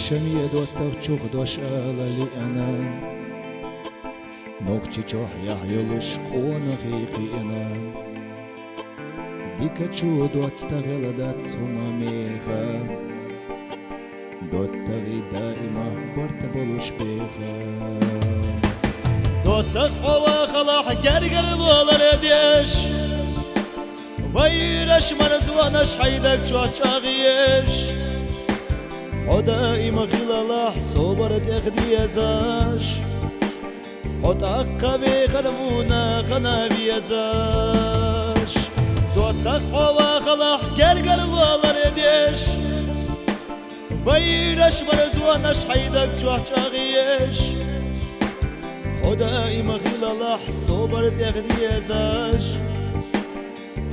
شمية دوتر تشوخ دوش أغلي أنا نوخشي تشوح يحيلش قوان غيقي أنا ديكا تشو دوتر غلدات سوما ميغا دوتري دائما برتبلوش بيغا دوتر قوا خلاح جرجر الولا رديش ويرش مرزوانش حيدك تشوح شاغيش دائما خلال صبرت اخدي ازاش حط عقبي خرمونا خنابي ازاش دوت تقوى خلاح قرقر الوالر يديش بيرش مرزوانش حيدك جوح شاغيش دائما خلال صبرت اخدي ازاش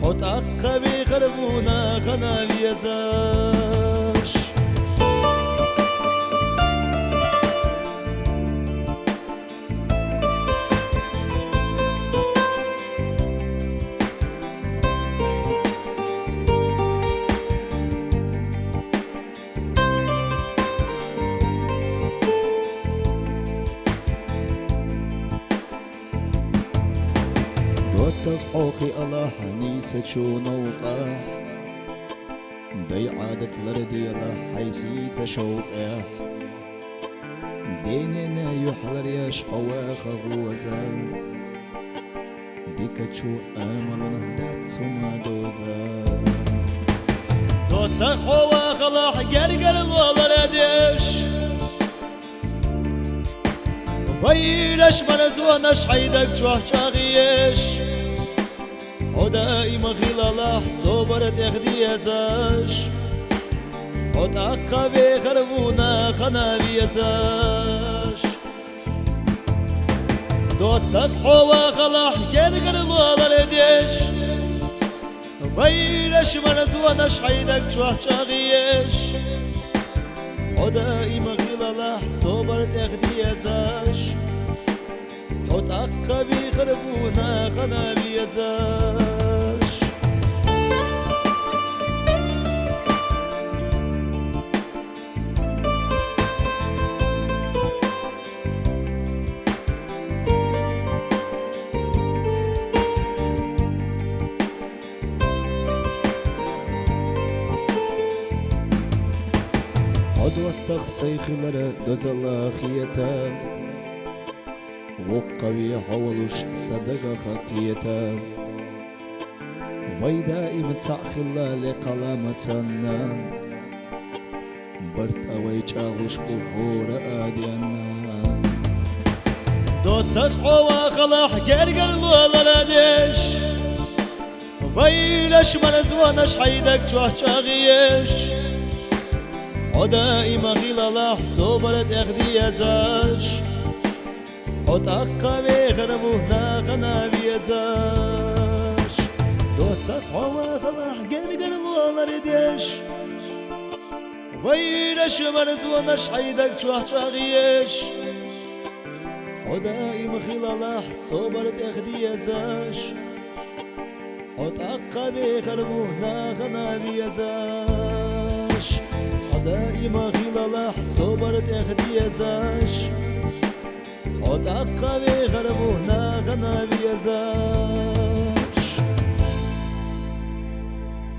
حط عقبي خرمونا خنابي ازاش حوقي الله حنيسة شو نوقح دي عادة لردي الله حيسيت شوقح ديننا يحلر ياش قواخ غوزا ديكا شو آمن دات سما دوزا دوتا خواخ الله قرقر الوالر يديش ويرش مرزوانش حيدك جوح شاغيش دائما خلال صبرت اخدي ازاش حط عقبي خربونا خنابي ازاش دوت تقحوا خلاح قرقر الوالر يديش ويرش مرزوانش حيدك جوح شاغيش دائما خلال صبرت اخدي ازاش حط عقبي خربونا خنابي ازاش وقتك سيخلر دوزلا خيتا وقوي حولش صدق خقيتا ويدائما تساخلا لقلامة سنة برت اوي چاوش قهور آديانا دوتك حوا خلاح قرقر الوالر اديش ويلش مرزوانش حيدك جوح شاغيش دائما خلال صبرت اخدي ازاش حط عقبي خربونا خنابي ازاش دوتك حوا خلاح قرقر الوالر يديش ويرش مرزوانش حيدك جوح شاغيش دائما خلال صبرت اخدي ازاش حط عقبي خربونا خنابي ازاش دائما خلال صبرت اخدي ازاش حط عقبي خربونا